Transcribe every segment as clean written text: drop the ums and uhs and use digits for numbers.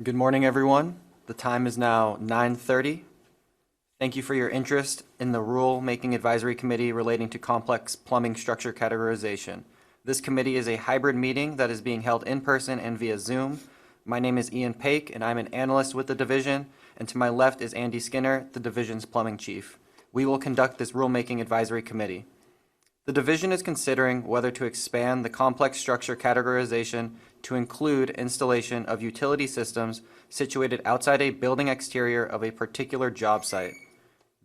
Good morning, everyone. The time is now 9:30. Thank you for your interest in the Rulemaking Advisory Committee relating to complex plumbing structure categorization. This committee is a hybrid meeting that is being held in person and via Zoom. My name is Ian Paik, and I'm an analyst with the division, and to my left is Andy Skinner, the division's plumbing chief. We will conduct this Rulemaking Advisory Committee. The division is considering whether to expand the complex structure categorization to include installation of utility systems situated outside a building exterior of a particular job site.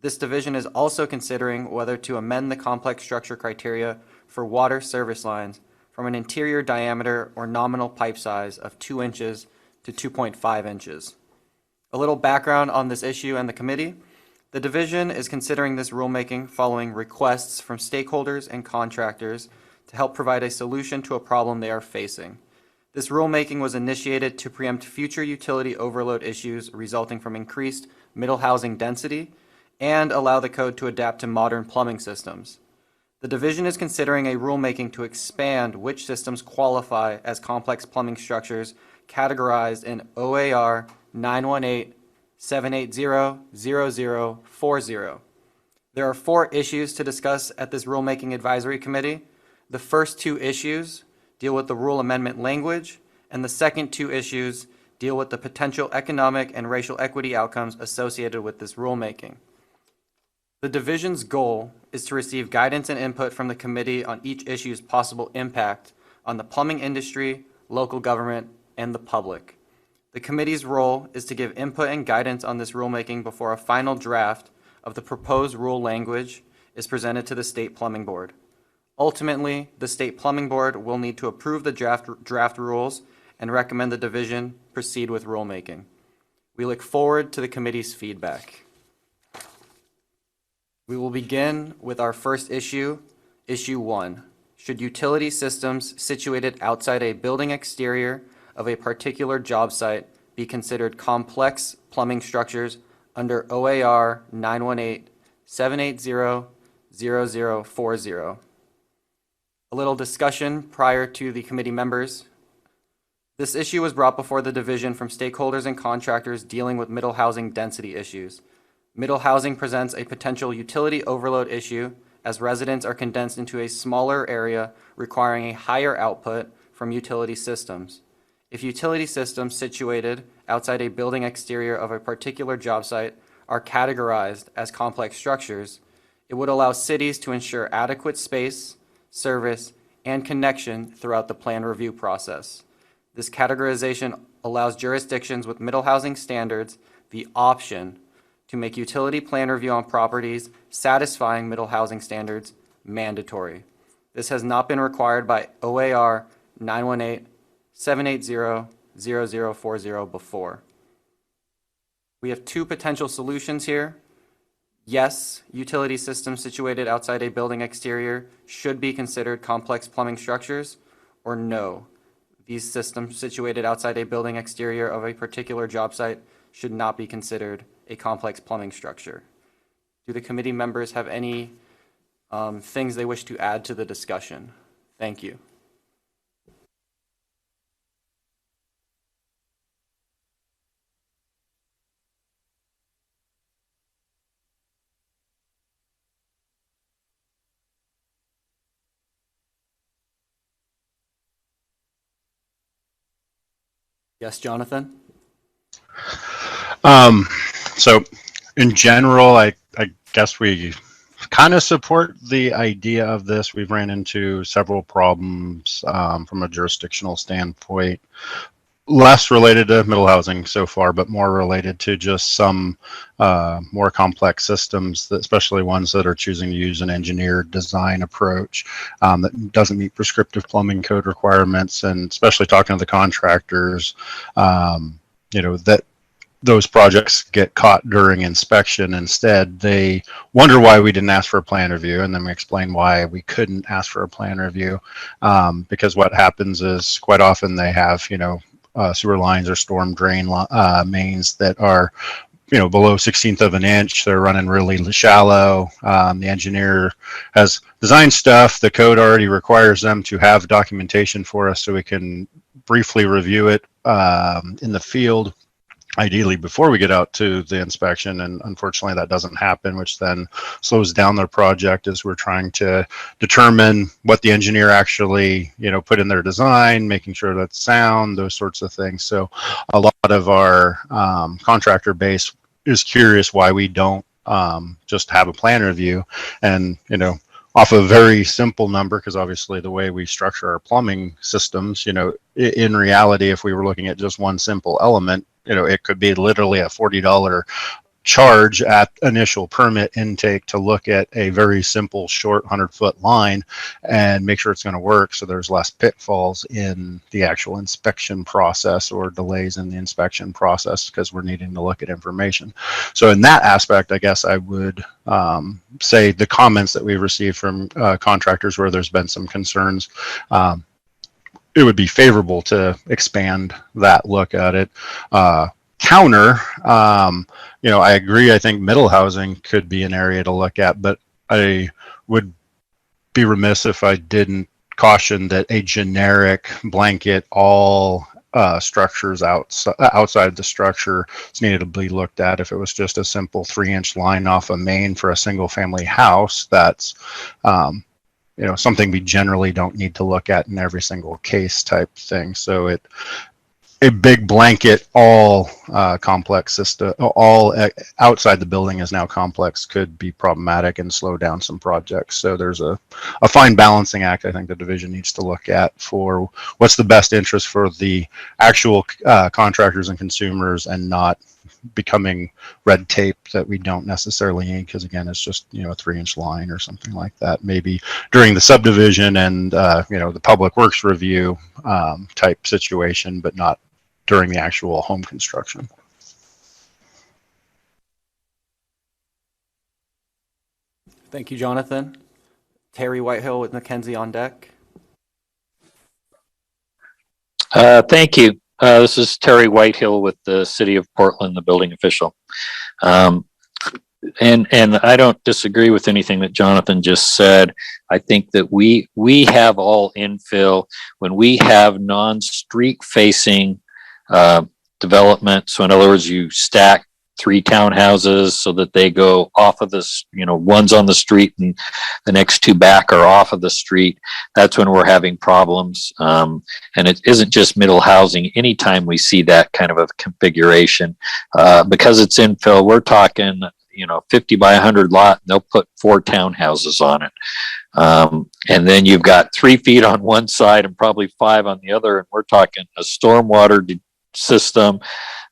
This division is also considering whether to amend the complex structure criteria for water service lines from an interior diameter or nominal pipe size of 2 inches to 2.5 inches. A little background on this issue and the committee. The division is considering this rulemaking following requests from stakeholders and contractors to help provide a solution to a problem they are facing. This rulemaking was initiated to preempt future utility overload issues resulting from increased middle housing density and allow the code to adapt to modern plumbing systems. The division is considering a rulemaking to expand which systems qualify as complex plumbing structures categorized in OAR 918-780-0040. There are 4 issues to discuss at this Rulemaking Advisory Committee. The first 2 issues deal with the rule amendment language, and the second 2 issues deal with the potential economic and racial equity outcomes associated with this rulemaking. The division's goal is to receive guidance and input from the committee on each issue's possible impact on the plumbing industry, local government, and the public. The committee's role is to give input and guidance on this rulemaking before a final draft of the proposed rule language is presented to the State Plumbing Board. Ultimately, the State Plumbing Board will need to approve the draft rules and recommend the division proceed with rulemaking. We look forward to the committee's feedback. We will begin with our first issue, Issue 1. Should utility systems situated outside a building exterior of a particular job site be considered complex plumbing structures under OAR 918-780-0040? A little discussion prior to the committee members. This issue was brought before the division from stakeholders and contractors dealing with middle housing density issues. Middle housing presents a potential utility overload issue as residents are condensed into a smaller area requiring a higher output from utility systems. If utility systems situated outside a building exterior of a particular job site are categorized as complex structures, it would allow cities to ensure adequate space, service, and connection throughout the plan review process. This categorization allows jurisdictions with middle housing standards the option to make utility plan review on properties satisfying middle housing standards mandatory. This has not been required by OAR 918-780-0040 before. We have 2 potential solutions here. Yes, utility systems situated outside a building exterior should be considered complex plumbing structures, or no, these systems situated outside a building exterior of a particular job site should not be considered a complex plumbing structure. Do the committee members have any things they wish to add to the discussion? Thank you. Yes, Jonathan? So in general, I guess we kind of support the idea of this. We've ran into several problems from a jurisdictional standpoint, less related to middle housing so far, but more related to just some more complex systems, especially ones that are choosing to use an engineered design approach that doesn't meet prescriptive plumbing code requirements, and especially talking to the contractors, that those projects get caught during inspection. Instead, they wonder why we didn't ask for a plan review, and then we explain why we couldn't ask for a plan review, because what happens is quite often they have, sewer lines or storm drain mains that are, below 1/16 of an inch. They're running really shallow. The engineer has designed stuff. The code already requires them to have documentation for us so we can briefly review it in the field, ideally before we get out to the inspection, and unfortunately that doesn't happen, which then slows down their project as we're trying to determine what the engineer actually, put in their design, making sure that's sound, those sorts of things. So a lot of our contractor base is curious why we don't just have a plan review, and off a very simple number, because obviously the way we structure our plumbing systems, in reality, if we were looking at just one simple element, it could be literally a $40 charge at initial permit intake to look at a very simple short 100-foot line and make sure it's going to work, so there's less pitfalls in the actual inspection process or delays in the inspection process because we're needing to look at information. So in that aspect, I guess I would say the comments that we received from contractors where there's been some concerns, it would be favorable to expand that look at it. Counter, I agree. I think middle housing could be an area to look at, but I would be remiss if I didn't caution that a generic blanket all structures outside the structure is needed to be looked at. If it was just a simple 3-inch line off a main for a single family house, that's something we generally don't need to look at in every single case type thing. So a big blanket, all complex system, all outside the building is now complex, could be problematic and slow down some projects. So there's a fine balancing act I think the division needs to look at for what's the best interest for the actual contractors and consumers, and not becoming red tape that we don't necessarily need, because again, it's just a 3-inch line or something like that, maybe during the subdivision and the public works review type situation, but not during the actual home construction. Thank you, Jonathan. Terry Whitehill with Mackenzie on deck. Thank you. This is Terry Whitehill with the City of Portland, the building official. And I don't disagree with anything that Jonathan just said. I think that we have all infill when we have non-street facing development. So in other words, you stack 3 townhouses so that they go off of this, one's on the street and the next 2 back are off of the street. That's when we're having problems. And it isn't just middle housing. Anytime we see that kind of a configuration, because it's infill, we're talking, 50 by 100 lot, and they'll put 4 townhouses on it. And then you've got 3 feet on one side and probably 5 on the other. And we're talking a stormwater system,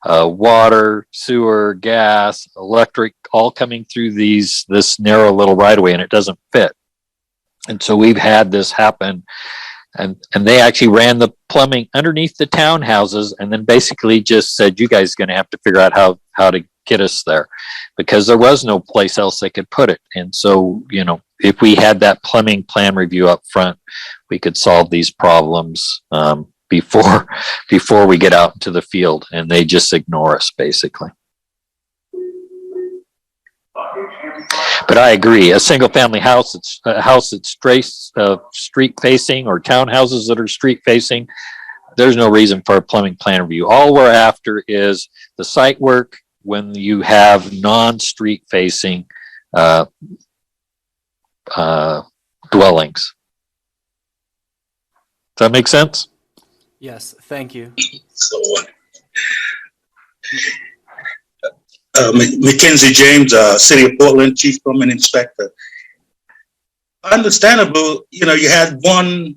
water, sewer, gas, electric, all coming through this narrow little right of way, and it doesn't fit. And so we've had this happen, and they actually ran the plumbing underneath the townhouses, and then basically just said, you guys are going to have to figure out how to get us there, because there was no place else they could put it. And so, if we had that plumbing plan review up front, we could solve these problems before we get out into the field, and they just ignore us basically. But I agree, a single family house, it's a house that's street facing, or townhouses that are street facing, there's no reason for a plumbing plan review. All we're after is the site work when you have non-street facing dwellings. Does that make sense? Yes, thank you. So, Mackenzie James, City of Portland, Chief Plumbing Inspector. Understandable, you had one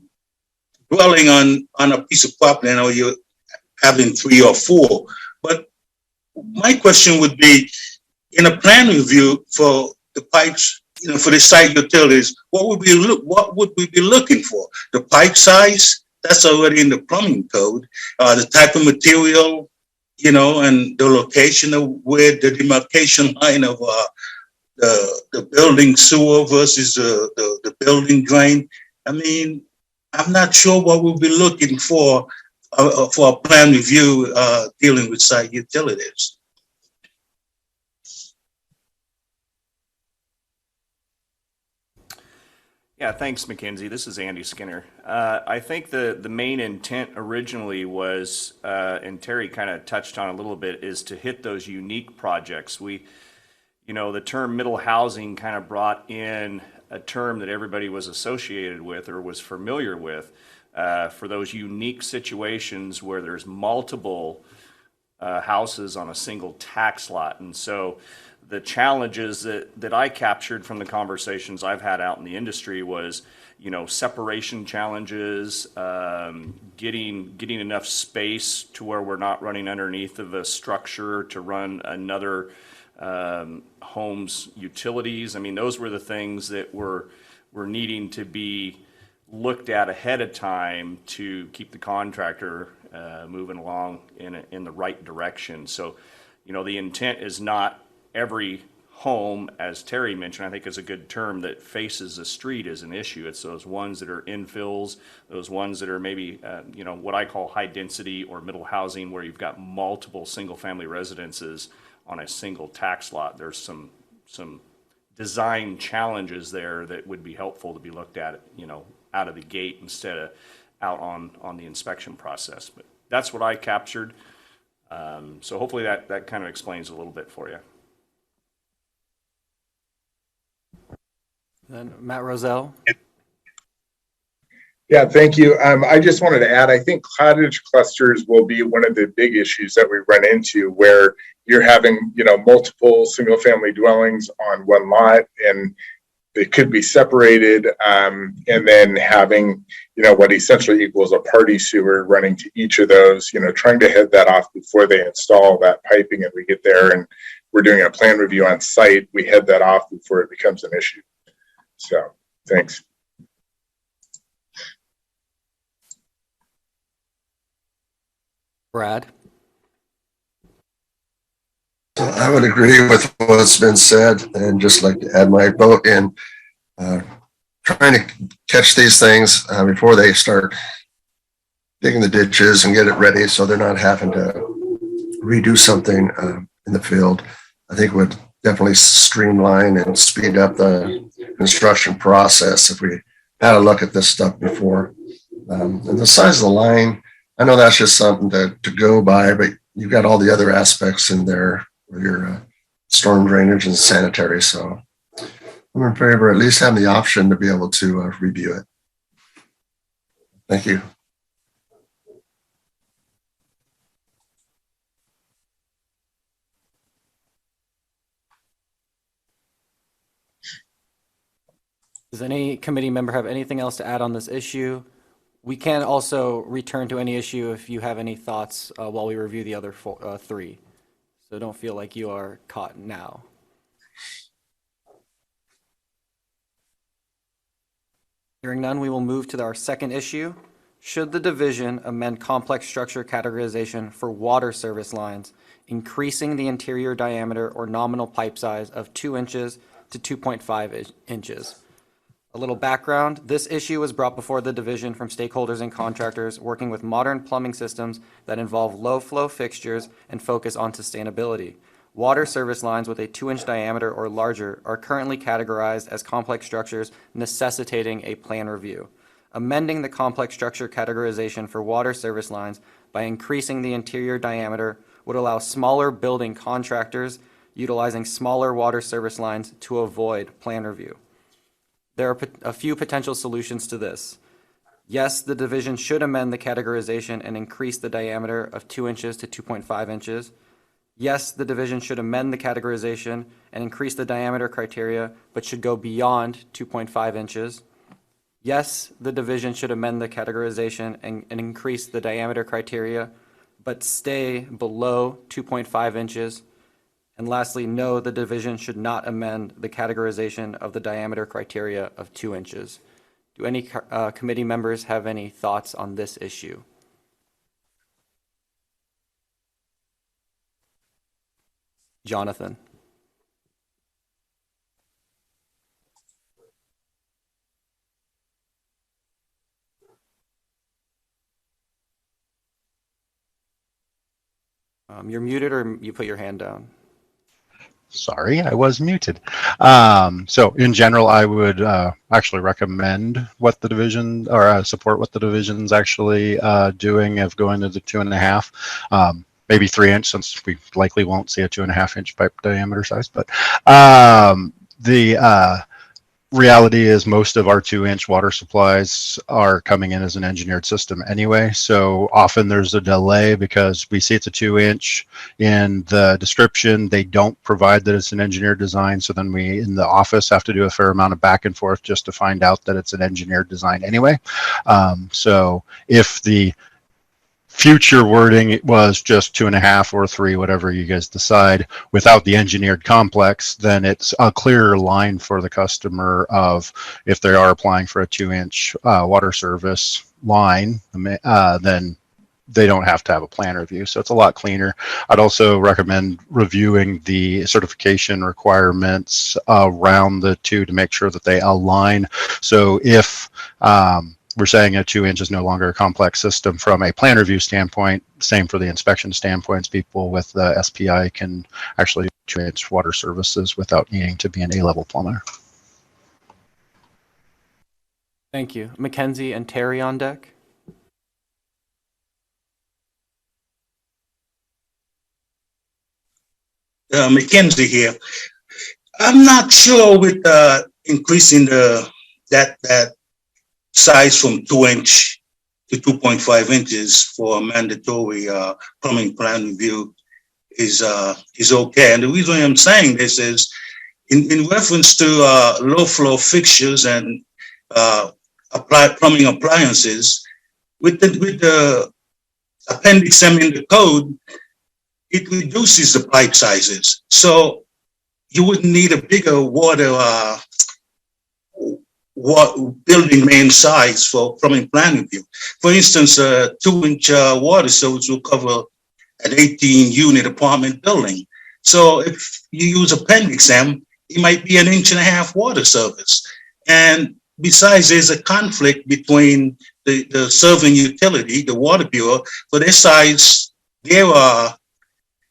dwelling on a piece of property, you're having 3 or 4. But my question would be, in a plan review for the pipes, for the site utilities, what would we be looking for? The pipe size? That's already in the plumbing code. The type of material, and the location of where the demarcation line of the building sewer versus the building drain. I mean, I'm not sure what we'll be looking for a plan review dealing with site utilities. Yeah, thanks, Mackenzie. This is Andy Skinner. I think the main intent originally was, and Terry kind of touched on a little bit, is to hit those unique projects. The term middle housing kind of brought in a term that everybody was associated with or was familiar with for those unique situations where there's multiple houses on a single tax lot. And so the challenges that I captured from the conversations I've had out in the industry was, separation challenges, getting enough space to where we're not running underneath of a structure to run another home's utilities. I mean, those were the things that were needing to be looked at ahead of time to keep the contractor moving along in the right direction. So, the intent is not every home, as Terry mentioned, I think is a good term, that faces a street is an issue. It's those ones that are infills, those ones that are maybe, what I call high density or middle housing, where you've got multiple single family residences on a single tax lot. There's some design challenges there that would be helpful to be looked at, out of the gate instead of out on the inspection process. But that's what I captured. So hopefully that kind of explains a little bit for you. Then Matt Roselle. Yeah, thank you. I just wanted to add, I think cottage clusters will be one of the big issues that we run into, where you're having, multiple single family dwellings on one lot, and they could be separated, and then having, what essentially equals a party sewer running to each of those, trying to head that off before they install that piping and we get there and we're doing a plan review on site, we head that off before it becomes an issue. So, thanks. Brad. So I would agree with what's been said and just like to add my vote in trying to catch these things before they start digging the ditches and get it ready so they're not having to redo something in the field. I think it would definitely streamline and speed up the construction process if we had a look at this stuff before. And the size of the line, I know that's just something to go by, but you've got all the other aspects in there, your storm drainage and sanitary. So I'm in favor of at least having the option to be able to review it. Thank you. Does any committee member have anything else to add on this issue? We can also return to any issue if you have any thoughts while we review the other three. So don't feel like you are caught now. Hearing none, we will move to our second issue. Should the division amend complex structure categorization for water service lines, increasing the interior diameter or nominal pipe size of 2 inches to 2.5 inches? A little background, this issue was brought before the division from stakeholders and contractors working with modern plumbing systems that involve low-flow fixtures and focus on sustainability. Water service lines with a 2-inch diameter or larger are currently categorized as complex structures, necessitating a plan review. Amending the complex structure categorization for water service lines by increasing the interior diameter would allow smaller building contractors utilizing smaller water service lines to avoid plan review. There are a few potential solutions to this. Yes, the division should amend the categorization and increase the diameter of 2 inches to 2.5 inches. Yes, the division should amend the categorization and increase the diameter criteria, but should go beyond 2.5 inches. Yes, the division should amend the categorization and increase the diameter criteria, but stay below 2.5 inches. And lastly, no, the division should not amend the categorization of the diameter criteria of 2 inches. Do any committee members have any thoughts on this issue? Jonathan. You're muted or you put your hand down. Sorry, I was muted. So in general, I would actually recommend what the division or support what the division's actually doing of going to the 2.5, maybe 3 inch, since we likely won't see a 2.5 inch pipe diameter size. But the reality is most of our 2 inch water supplies are coming in as an engineered system anyway. So often there's a delay because we see it's a 2 inch in the description. They don't provide that it's an engineered design. So then we in the office have to do a fair amount of back and forth just to find out that it's an engineered design anyway. So if the future wording it was just 2.5 or 3, whatever you guys decide, without the engineered complex, then it's a clearer line for the customer of if they are applying for a 2 inch water service line, then they don't have to have a plan review. So it's a lot cleaner. I'd also recommend reviewing the certification requirements around the two to make sure that they align. So if we're saying a 2 inch is no longer a complex system from a plan review standpoint, same for the inspection standpoints, people with the SPI can actually do 2 inch water services without needing to be an A-level plumber. Thank you. Mackenzie and Terry on deck. Mackenzie here. I'm not sure with increasing that size from 2 inch to 2.5 inches for a mandatory plumbing plan review is okay. And the reason I'm saying this is in reference to low flow fixtures and plumbing appliances, with the Appendix M in the code, it reduces the pipe sizes. So you wouldn't need a bigger building main size for plumbing plan review. For instance, a 2 inch water service will cover an 18-unit apartment building. So if you use Appendix M, it might be an 1.5 inch water service. And besides, there's a conflict between the serving utility, the water bureau, for their size. Their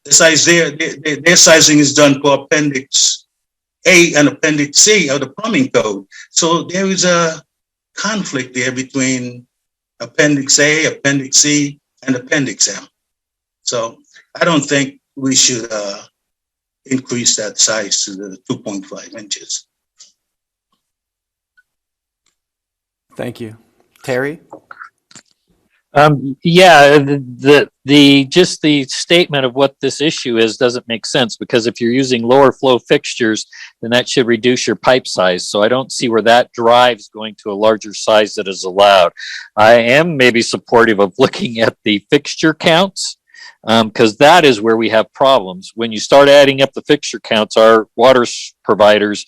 sizing is done for Appendix A and Appendix C of the plumbing code. So there is a conflict there between Appendix A, Appendix C, and Appendix M. So I don't think we should increase that size to the 2.5 inches. Thank you. Terry? Yeah, just the statement of what this issue is doesn't make sense, because if you're using lower flow fixtures, then that should reduce your pipe size. So I don't see where that drives going to a larger size that is allowed. I am maybe supportive of looking at the fixture counts, because that is where we have problems. When you start adding up the fixture counts, our water providers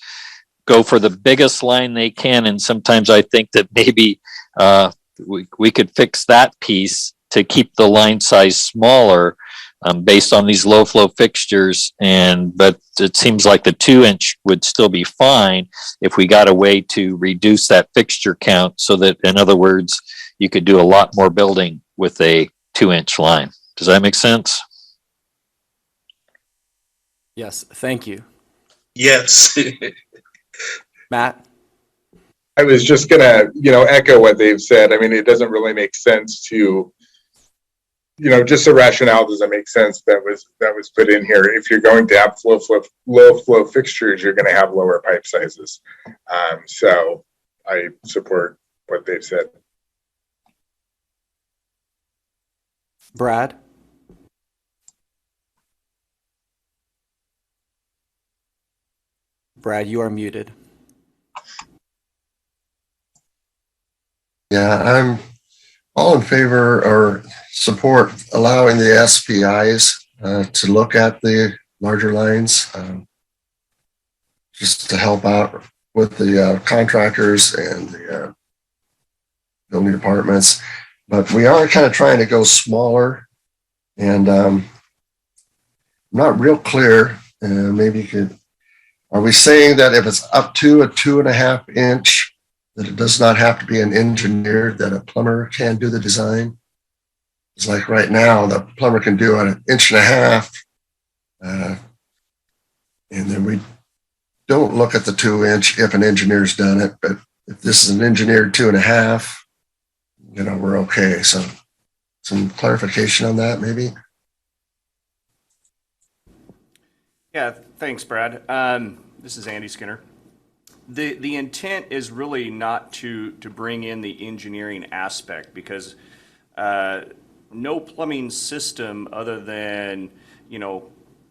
go for the biggest line they can, and sometimes I think that maybe we could fix that piece to keep the line size smaller based on these low flow fixtures. But it seems like the 2 inch would still be fine if we got a way to reduce that fixture count, so that, in other words, you could do a lot more building with a 2 inch line. Does that make sense? Yes, thank you. Yes. Matt? I was just gonna, echo what they've said. I mean, it doesn't really make sense to, just the rationale doesn't make sense that was put in here. If you're going to have low flow fixtures, you're going to have lower pipe sizes. So I support what they've said. Brad? Brad, you are muted. Yeah, I'm all in favor or support allowing the SPIs to look at the larger lines, just to help out with the contractors and the building departments. But we are kind of trying to go smaller, and I'm not real clear. Maybe you could. Are we saying that if it's up to a 2.5 inch, that it does not have to be an engineer, that a plumber can do the design? It's like right now, the plumber can do an 1.5 inches, And then we don't look at the 2-inch if an engineer's done it, but if this is an engineered 2.5, we're okay. So some clarification on that, maybe. Yeah, thanks, Brad. This is Andy Skinner. The intent is really not to bring in the engineering aspect, because no plumbing system other than,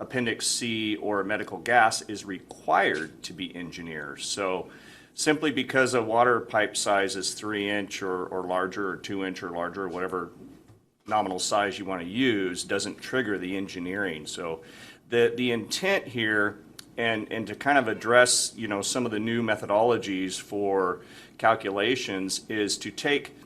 Appendix C or medical gas is required to be engineered. So simply because a water pipe size is 3-inch or larger, or 2-inch or larger, whatever nominal size you want to use, doesn't trigger the engineering. So the intent here, and to kind of address, some of the new methodologies for calculations, is to take,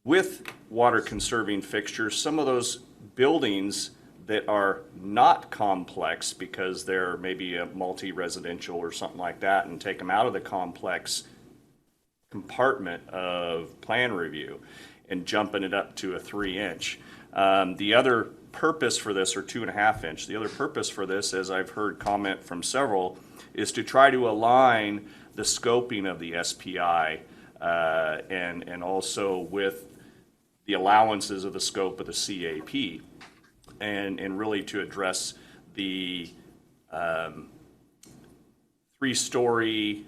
with water conserving fixtures, some of those buildings that are not complex because they're maybe a multi-residential or something like that, and take them out of the complex compartment of plan review and jumping it up to a 3-inch. The other purpose for this, or 2.5-inch, the other purpose for this, as I've heard comment from several, is to try to align the scoping of the SPI and also with the allowances of the scope of the CAP, and really to address the 3-story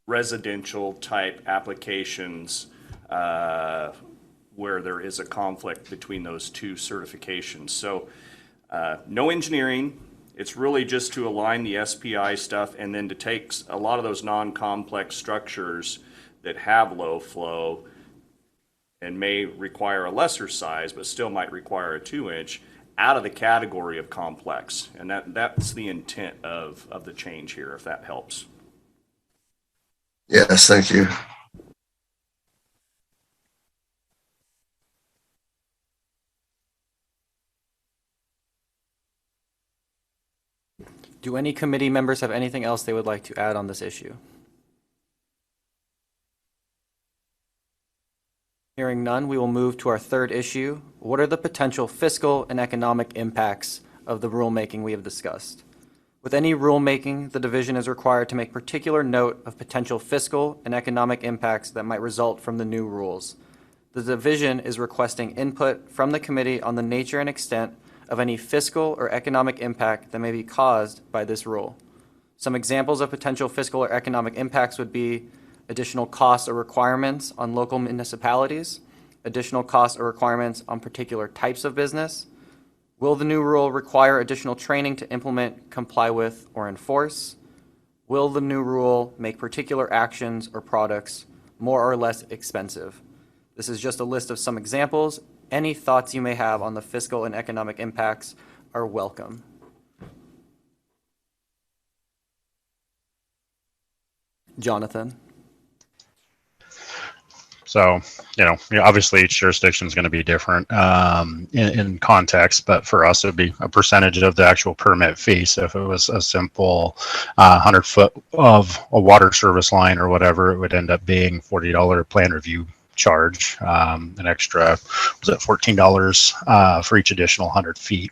residential type applications where there is a conflict between those two certifications. So no engineering. It's really just to align the SPI stuff, and then to take a lot of those non-complex structures that have low flow and may require a lesser size, but still might require a 2-inch, out of the category of complex. And that's the intent of the change here, if that helps. Yes, thank you. Do any committee members have anything else they would like to add on this issue? Hearing none, we will move to our third issue. What are the potential fiscal and economic impacts of the rulemaking we have discussed? With any rulemaking, the division is required to make particular note of potential fiscal and economic impacts that might result from the new rules. The division is requesting input from the committee on the nature and extent of any fiscal or economic impact that may be caused by this rule. Some examples of potential fiscal or economic impacts would be additional costs or requirements on local municipalities, additional costs or requirements on particular types of business. Will the new rule require additional training to implement, comply with, or enforce? Will the new rule make particular actions or products more or less expensive? This is just a list of some examples. Any thoughts you may have on the fiscal and economic impacts are welcome. Jonathan. So, obviously each jurisdiction is going to be different in context, but for us, it would be a percentage of the actual permit fee. So if it was a simple 100 foot of a water service line or whatever, it would end up being $40 plan review charge, an extra, was it $14 for each additional 100 feet.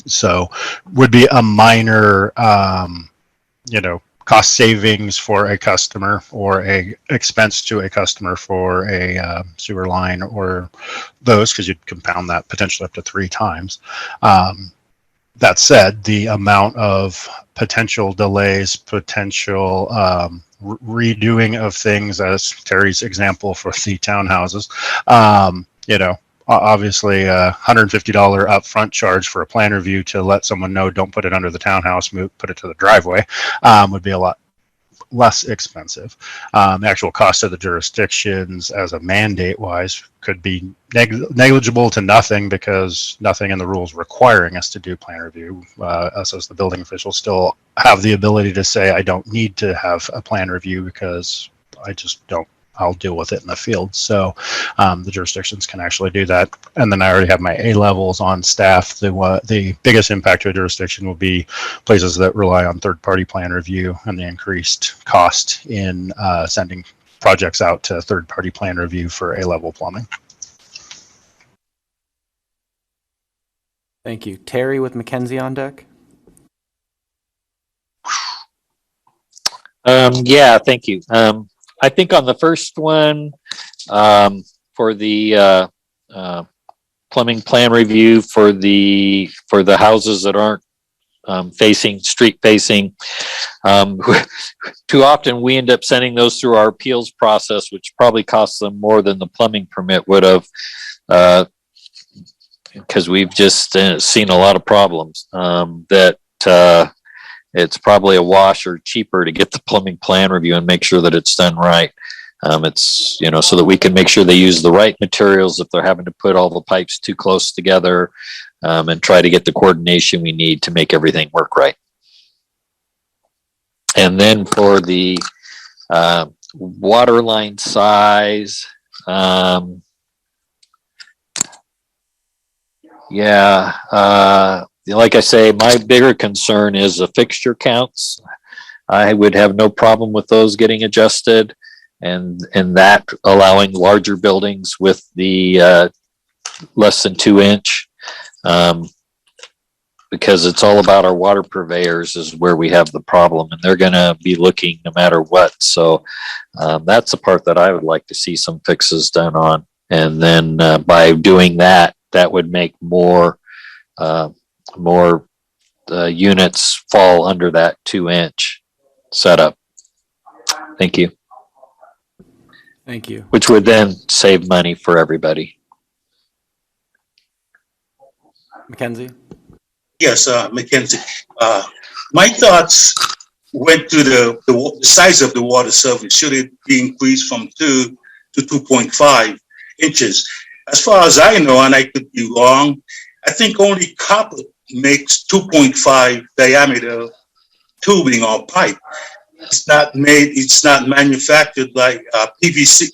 So would be a minor, cost savings for a customer, or a expense to a customer for a sewer line, or those, because you'd compound that potentially up to 3 times. That said, the amount of potential delays, potential redoing of things, as Terry's example for the townhouses, obviously $150 upfront charge for a plan review to let someone know, don't put it under the townhouse, put it to the driveway, would be a lot less expensive. The actual cost of the jurisdictions as a mandate wise could be negligible to nothing, because nothing in the rules requiring us to do plan review. Us as the building officials still have the ability to say, I don't need to have a plan review because I just don't. I'll deal with it in the field. So the jurisdictions can actually do that. And then I already have my A levels on staff. The biggest impact to a jurisdiction will be places that rely on third-party plan review, and the increased cost in sending projects out to third-party plan review for A-level plumbing. Thank you. Terry with Mackenzie on deck. Yeah, thank you. I think on the first one, for the plumbing plan review for the houses that aren't street facing, too often we end up sending those through our appeals process, which probably costs them more than the plumbing permit would have, because we've just seen a lot of problems that it's probably a wash or cheaper to get the plumbing plan review and make sure that it's done right. It's, so that we can make sure they use the right materials if they're having to put all the pipes too close together, and try to get the coordination we need to make everything work right. And then for the water line size, like I say, my bigger concern is the fixture counts. I would have no problem with those getting adjusted, and that allowing larger buildings with the less than 2-inch, because it's all about our water purveyors is where we have the problem, and they're going to be looking no matter what. So that's the part that I would like to see some fixes done on. And then by doing that, that would make more units fall under that 2-inch setup. Thank you. Thank you. Which would then save money for everybody. Mackenzie? Yes, Mackenzie. My thoughts went to the size of the water surface. Should it be increased from 2 to 2.5 inches? As far as I know, and I could be wrong, I think only copper makes 2.5 diameter tubing or pipe. It's not manufactured like PVC.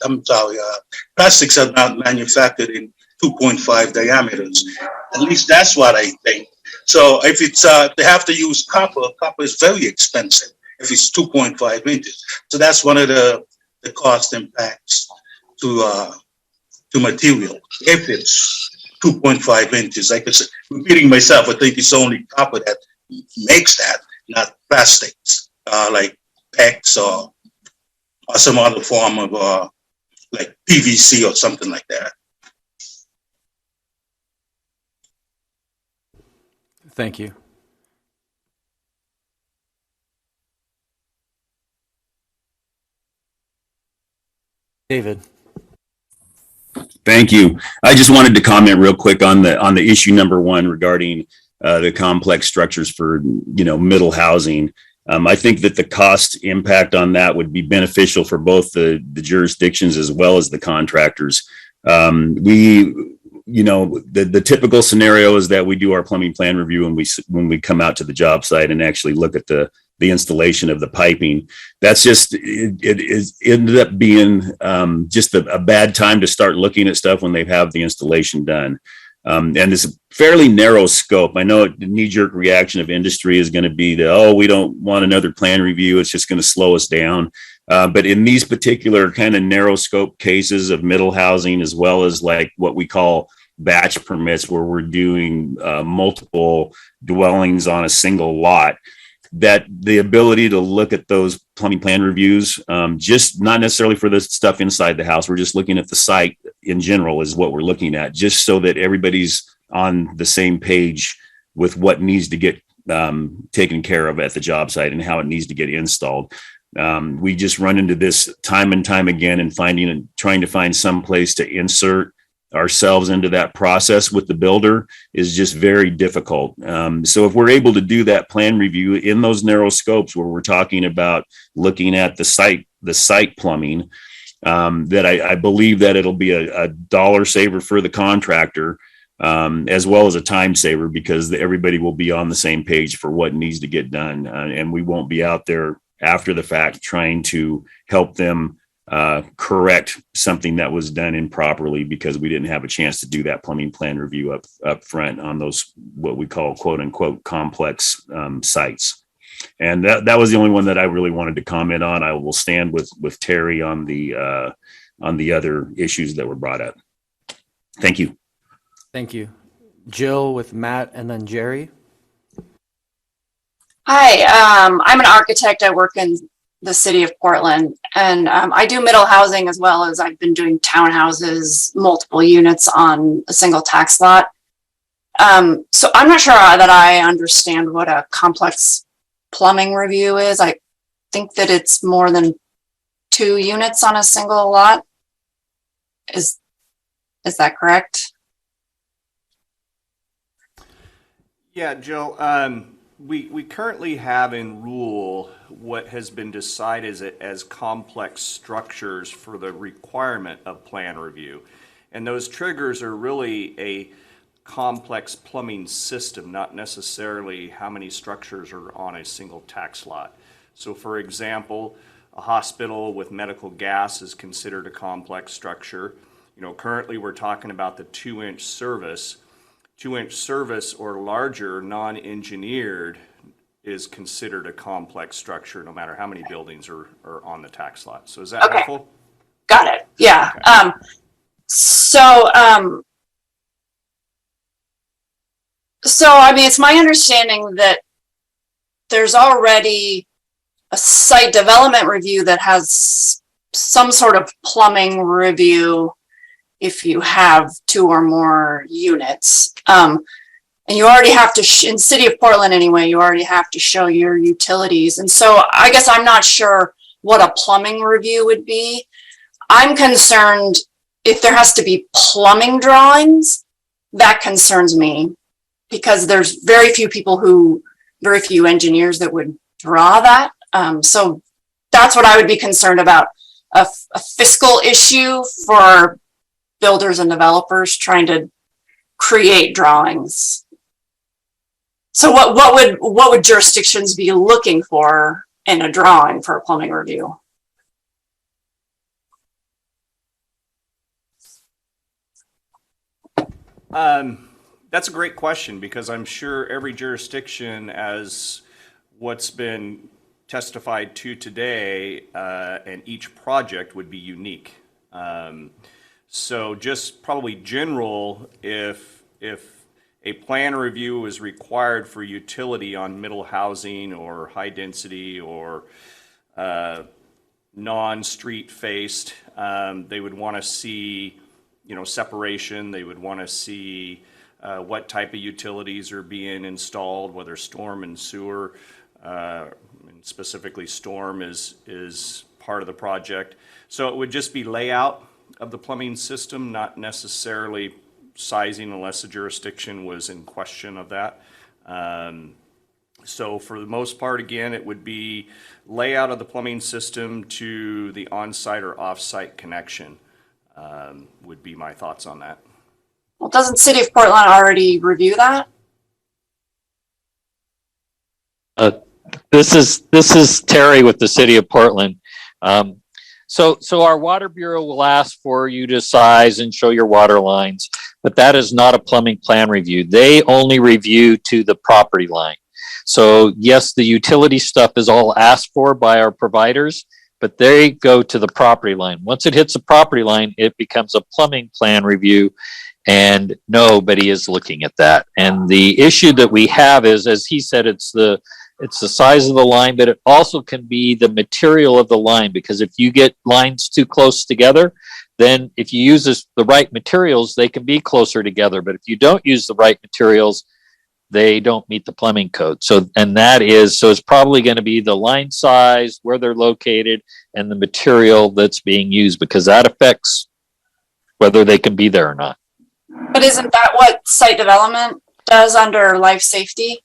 Plastics are not manufactured in 2.5 diameters. At least that's what I think. So if it's they have to use copper is very expensive if it's 2.5 inches. So that's one of the cost impacts to material. If it's 2.5 inches, like I said, repeating myself, I think it's only copper that makes that, not plastics like PEX or some other form of like PVC or something like that. Thank you. David? Thank you. I just wanted to comment real quick on the issue number 1 regarding the complex structures for middle housing. I think that the cost impact on that would be beneficial for both the jurisdictions as well as the contractors. The typical scenario is that we do our plumbing plan review when we come out to the job site and actually look at the installation of the piping. That's just, it ended up being just a bad time to start looking at stuff when they have the installation done. And it's a fairly narrow scope. I know the knee-jerk reaction of industry is going to be we don't want another plan review. It's just going to slow us down. But in these particular kind of narrow scope cases of middle housing, as well as like what we call batch permits, where we're doing multiple dwellings on a single lot, that the ability to look at those plumbing plan reviews, just not necessarily for the stuff inside the house, we're just looking at the site in general is what we're looking at, just so that everybody's on the same page with what needs to get taken care of at the job site and how it needs to get installed. We just run into this time and time again, and trying to find some place to insert ourselves into that process with the builder is just very difficult. So if we're able to do that plan review in those narrow scopes where we're talking about looking at the site plumbing, that I believe that it'll be a dollar saver for the contractor, as well as a time saver, because everybody will be on the same page for what needs to get done. And we won't be out there after the fact trying to help them correct something that was done improperly because we didn't have a chance to do that plumbing plan review up front on those what we call quote unquote complex sites. And that was the only one that I really wanted to comment on. I will stand with Terry on the other issues that were brought up. Thank you. Thank you. Jill with Matt and then Jerry. Hi, I'm an architect. I work in the city of Portland. And I do middle housing as well as I've been doing townhouses, multiple units on a single tax lot. So I'm not sure that I understand what a complex plumbing review is. I think that it's more than 2 units on a single lot. Is that correct? Yeah, Jill, we currently have in rule what has been decided as complex structures for the requirement of plan review. And those triggers are really a complex plumbing system, not necessarily how many structures are on a single tax lot. So for example, a hospital with medical gas is considered a complex structure. You know, currently we're talking about the 2-inch service. 2-inch service or larger, non-engineered, is considered a complex structure no matter how many buildings are on the tax lot. So is that Okay. helpful? Got it. Yeah. Okay. So I mean, it's my understanding that there's already a site development review that has some sort of plumbing review if you have 2 or more units. And you already have to, in City of Portland anyway, you already have to show your utilities. And so I guess I'm not sure what a plumbing review would be. I'm concerned if there has to be plumbing drawings, that concerns me because there's very few engineers that would draw that. So that's what I would be concerned about, a fiscal issue for builders and developers trying to create drawings. So what would jurisdictions be looking for in a drawing for a plumbing review? That's a great question because I'm sure every jurisdiction, as what's been testified to today, and each project would be unique. So just probably general, if a plan review is required for utility on middle housing or high density or non-street faced, they would want to see, separation. They would want to see what type of utilities are being installed, whether storm and sewer, and specifically storm is part of the project. So it would just be layout of the plumbing system, not necessarily sizing unless the jurisdiction was in question of that. So for the most part, again, it would be layout of the plumbing system to the on-site or off-site connection, would be my thoughts on that. Well, doesn't City of Portland already review that? This is Terry with the City of Portland. So our Water Bureau will ask for you to size and show your water lines, but that is not a plumbing plan review. They only review to the property line. So yes, the utility stuff is all asked for by our providers, but they go to the property line. Once it hits the property line, it becomes a plumbing plan review, and nobody is looking at that. And the issue that we have is, as he said, it's the size of the line, but it also can be the material of the line, because if you get lines too close together, then if you use the right materials, they can be closer together. But if you don't use the right materials, they don't meet the plumbing code. So it's probably going to be the line size, where they're located, and the material that's being used, because that affects whether they can be there or not. But isn't that what site development does under life safety?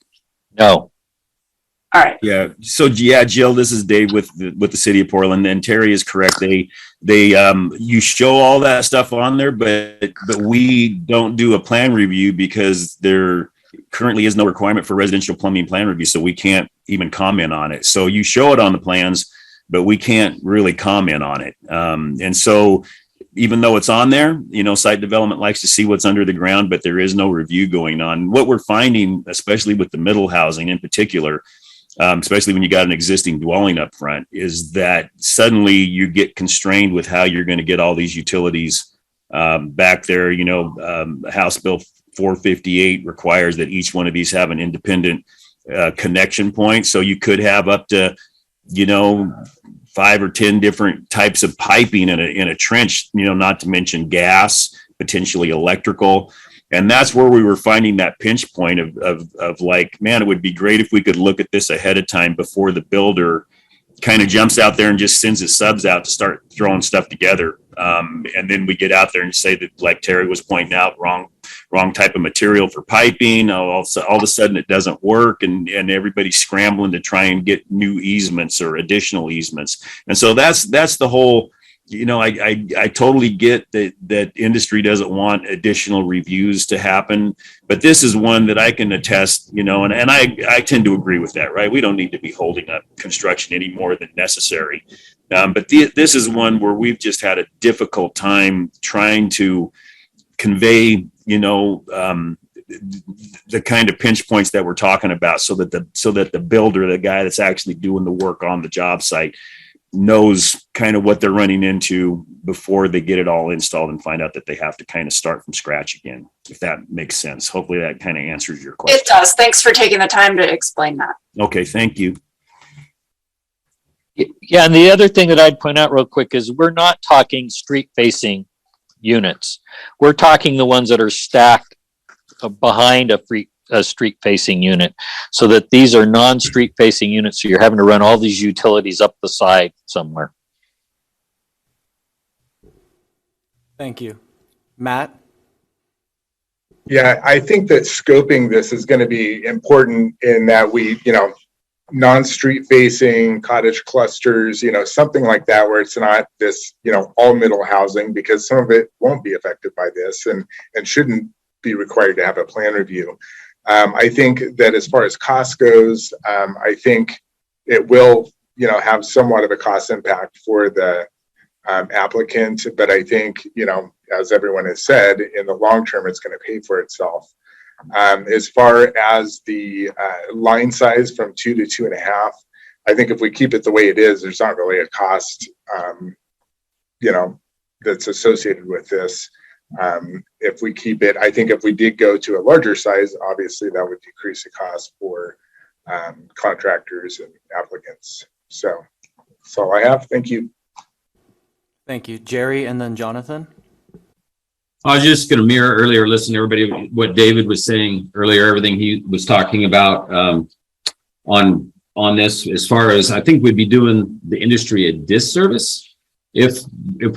No. All right. Yeah. So yeah, Jill, this is Dave with the City of Portland, and Terry is correct. They you show all that stuff on there, but we don't do a plan review because there currently is no requirement for residential plumbing plan review, so we can't even comment on it. So you show it on the plans, but we can't really comment on it. And so even though it's on there, site development likes to see what's under the ground, but there is no review going on. What we're finding, especially with the middle housing in particular, especially when you got an existing dwelling up front, is that suddenly you get constrained with how you're going to get all these utilities back there. House Bill 458 requires that each one of these have an independent connection point. So you could have up to you know, 5 or 10 different types of piping in a trench, you know, not to mention gas, potentially electrical. And that's where we were finding that pinch point of like, man, it would be great if we could look at this ahead of time before the builder kind of jumps out there and just sends his subs out to start throwing stuff together. And then we get out there and say that, like Terry was pointing out, wrong type of material for piping. All of a sudden it doesn't work, and everybody's scrambling to try and get new easements or additional easements. And so that's the whole, you know, I totally get that industry doesn't want additional reviews to happen, but this is one that I can attest, you know, and I tend to agree with that, right? We don't need to be holding up construction any more than necessary. But this is one where we've just had a difficult time trying to convey, you know, the kind of pinch points that we're talking about, so that the builder, the guy that's actually doing the work on the job site, knows kind of what they're running into before they get it all installed and find out that they have to kind of start from scratch again, if that makes sense. Hopefully that kind of answers your question. It does. Thanks for taking the time to explain that. Okay, thank you. Yeah, and the other thing that I'd point out real quick is we're not talking street-facing units. We're talking the ones that are stacked behind a street-facing unit, so that these are non-street-facing units, so you're having to run all these utilities up the side somewhere. Thank you. Matt? Yeah, I think that scoping this is going to be important in that we, you know, non-street facing cottage clusters, you know, something like that, where it's not this, you know, all middle housing, because some of it won't be affected by this and shouldn't be required to have a plan review. I think that as far as cost goes, I think it will, you know, have somewhat of a cost impact for the applicant, but I think, you know, as everyone has said, in the long term, it's going to pay for itself. As far as the line size from 2 to 2.5, I think if we keep it the way it is, there's not really a cost, you know, that's associated with this. If we keep it, I think if we did go to a larger size, obviously that would decrease the cost for contractors and applicants. So that's all I have. Thank you. Thank you. Jerry and then Jonathan? I was just going to mirror earlier, listen to everybody, what David was saying earlier, everything he was talking about on this, as far as I think we'd be doing the industry a disservice if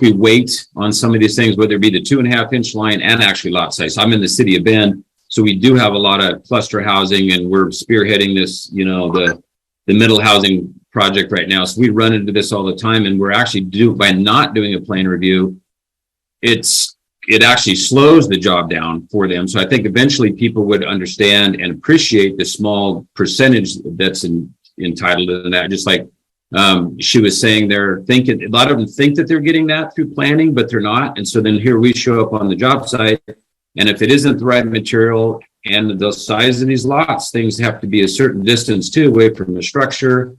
we wait on some of these things, whether it be the 2.5-inch line and actually lot size. I'm in the city of Bend, so we do have a lot of cluster housing, and we're spearheading this, you know, the middle housing project right now. So we run into this all the time, and we're actually by not doing a plan review, it actually slows the job down for them. So I think eventually people would understand and appreciate the small percentage that's entitled to that. Just like she was saying, they're thinking, a lot of them think that they're getting that through planning, but they're not. And so then here we show up on the job site, and if it isn't the right material and the size of these lots, things have to be a certain distance too away from the structure,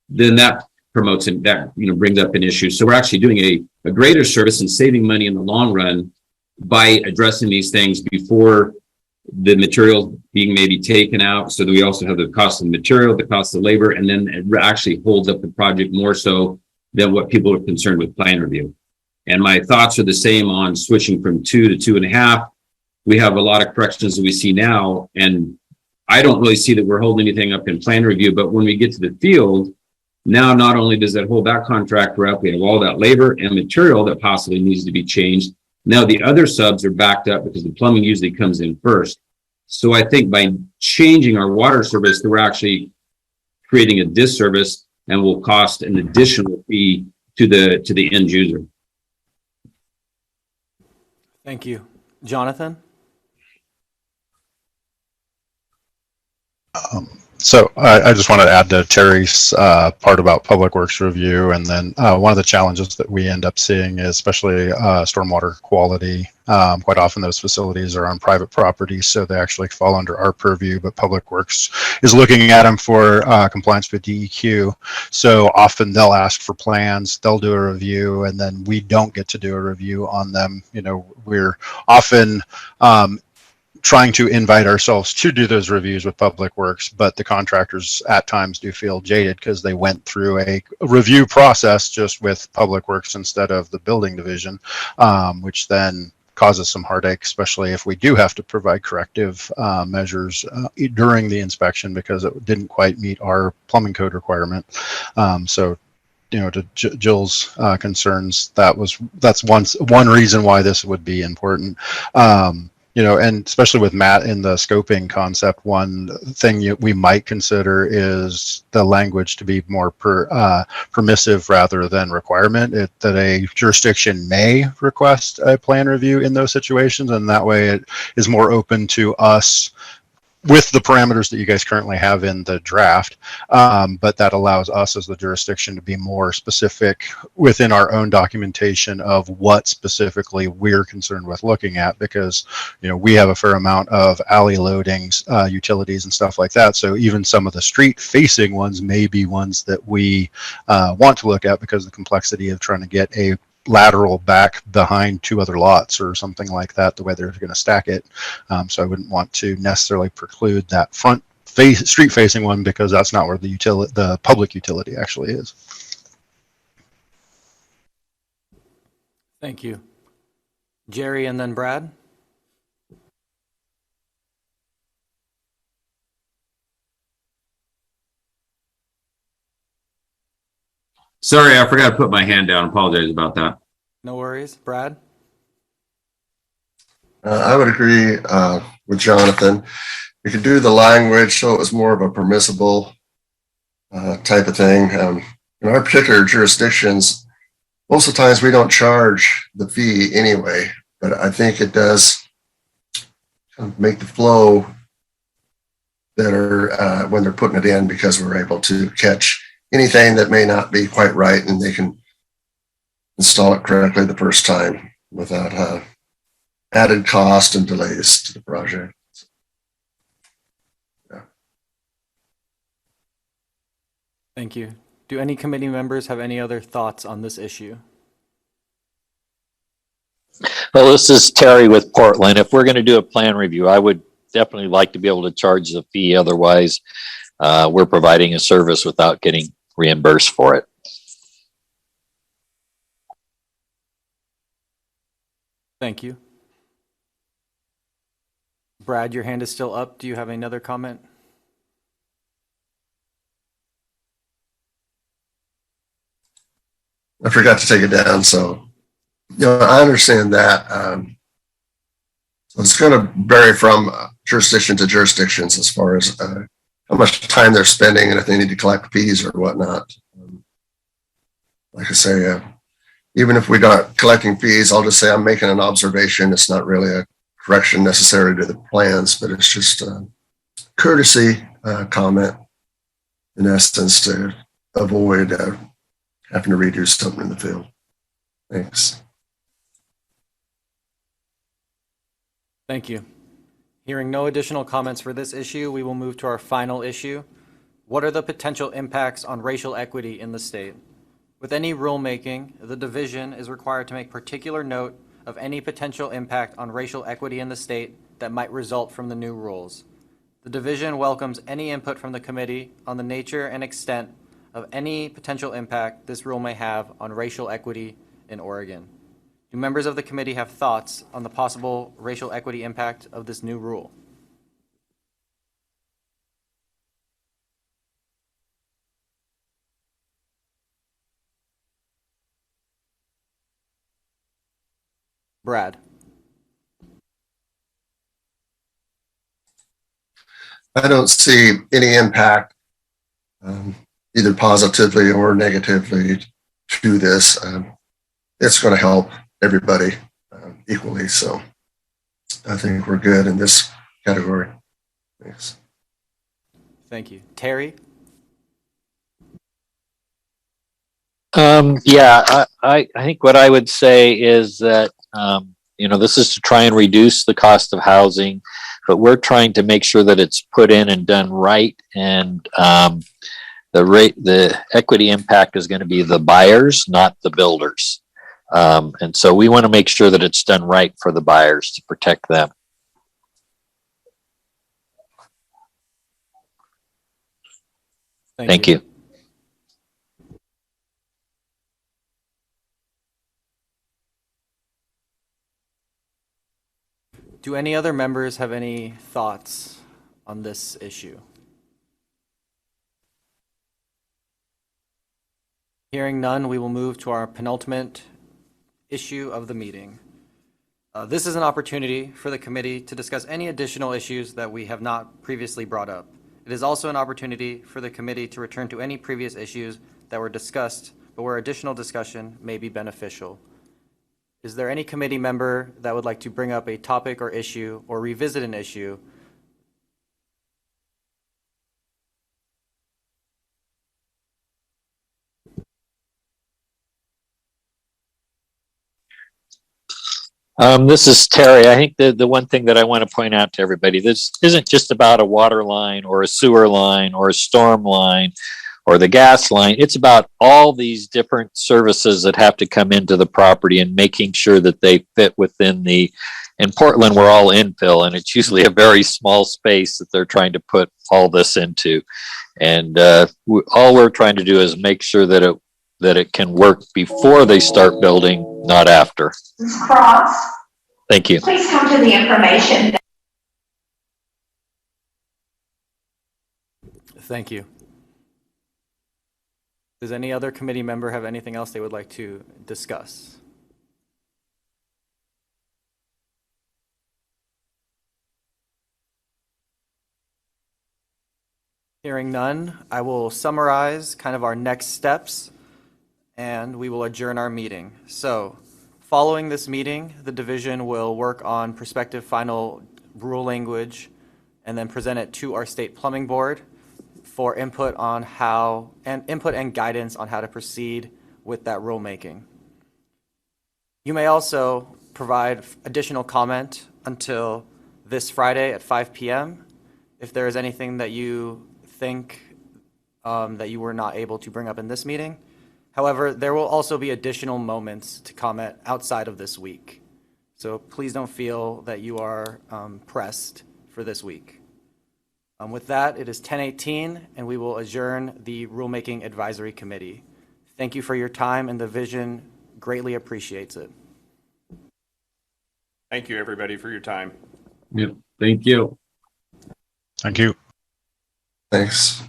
then that promotes it, that, you know, brings up an issue. So we're actually doing a greater service and saving money in the long run by addressing these things before the material being maybe taken out, so that we also have the cost of the material, the cost of labor, and then it actually holds up the project more so than what people are concerned with plan review. And my thoughts are the same on switching from 2 to 2.5. We have a lot of corrections that we see now, and I don't really see that we're holding anything up in plan review, but when we get to the field, now not only does that hold that contractor up, we have all that labor and material that possibly needs to be changed. Now the other subs are backed up because the plumbing usually comes in first. So I think by changing our water service, we're actually creating a disservice and will cost an additional fee to the end user. Thank you. Jonathan? So I just wanted to add to Terry's part about public works review, and then one of the challenges that we end up seeing is especially stormwater quality. Quite often those facilities are on private property, so they actually fall under our purview, but public works is looking at them for compliance with DEQ. So often they'll ask for plans, they'll do a review, and then we don't get to do a review on them. You know, we're often trying to invite ourselves to do those reviews with Public Works, but the contractors at times do feel jaded because they went through a review process just with Public Works instead of the building division, which then causes some heartache, especially if we do have to provide corrective measures during the inspection because it didn't quite meet our plumbing code requirement. So, you know, to Jill's concerns, that's one reason why this would be important. You know, and especially with Matt in the scoping concept, one thing we might consider is the language to be more permissive rather than requirement, that a jurisdiction may request a plan review in those situations, and that way it is more open to us with the parameters that you guys currently have in the draft, but that allows us as the jurisdiction to be more specific within our own documentation of what specifically we're concerned with looking at, because, you know, we have a fair amount of alley loadings, utilities and stuff like that. So even some of the street facing ones may be ones that we want to look at because of the complexity of trying to get a lateral back behind two other lots or something like that, the way they're going to stack it. So I wouldn't want to necessarily preclude that street facing one because that's not where the public utility actually is. Thank you. Jerry and then Brad. Sorry, I forgot to put my hand down. Apologize about that. No worries. Brad? I would agree with Jonathan. We could do the language so it was more of a permissible type of thing. In our particular jurisdictions, most of the times we don't charge the fee anyway, but I think it does make the flow better when they're putting it in, because we're able to catch anything that may not be quite right, and they can install it correctly the first time without added cost and delays to the project. Yeah. Thank you. Do any committee members have any other thoughts on this issue? Well, this is Terry with Portland. If we're going to do a plan review, I would definitely like to be able to charge the fee. Otherwise, we're providing a service without getting reimbursed for it. Thank you. Brad, your hand is still up. Do you have another comment? I forgot to take it down, so I understand that. So it's going to vary from jurisdiction to jurisdictions as far as how much time they're spending and if they need to collect fees or whatnot. Like I say, even if we got collecting fees, I'll just say I'm making an observation. It's not really a correction necessary to the plans, but it's just a courtesy comment in essence to avoid having to redo something in the field. Thanks. Thank you. Hearing no additional comments for this issue, we will move to our final issue. What are the potential impacts on racial equity in the state? With any rulemaking, the division is required to make particular note of any potential impact on racial equity in the state that might result from the new rules. The division welcomes any input from the committee on the nature and extent of any potential impact this rule may have on racial equity in Oregon. Do members of the committee have thoughts on the possible racial equity impact of this new rule? Brad. I don't see any impact, either positively or negatively, to this. It's going to help everybody equally. So I think we're good in this category. Thanks. Thank you. Terry? Yeah, I think what I would say is that, this is to try and reduce the cost of housing, but we're trying to make sure that it's put in and done right. And the equity impact is going to be the buyers, not the builders. And so we want to make sure that it's done right for the buyers to protect them. Thank you. Do any other members have any thoughts on this issue? Hearing none, we will move to our penultimate issue of the meeting. This is an opportunity for the committee to discuss any additional issues that we have not previously brought up. It is also an opportunity for the committee to return to any previous issues that were discussed, but where additional discussion may be beneficial. Is there any committee member that would like to bring up a topic or issue or revisit an issue? This is Terry. I think the one thing that I want to point out to everybody, this isn't just about a water line or a sewer line or a storm line or the gas line. It's about all these different services that have to come into the property and making sure that they fit within in Portland, we're all infill, and it's usually a very small space that they're trying to put all this into. And all we're trying to do is make sure that it can work before they start building, not after. Cross. Thank you. Please come to the information. Thank you. Does any other committee member have anything else they would like to discuss? Hearing none, I will summarize kind of our next steps and we will adjourn our meeting. So, following this meeting, the division will work on prospective final rule language and then present it to our state plumbing board for input and guidance on how to proceed with that rulemaking. You may also provide additional comment until this Friday at 5 p.m. if there is anything that you think that you were not able to bring up in this meeting. However, there will also be additional moments to comment outside of this week. So please don't feel that you are pressed for this week. With that, it is 10:18 and we will adjourn the Rulemaking Advisory Committee. Thank you for your time and the vision greatly appreciates it. Thank you, everybody, for your time. Yeah, thank you. Thank you. Thanks.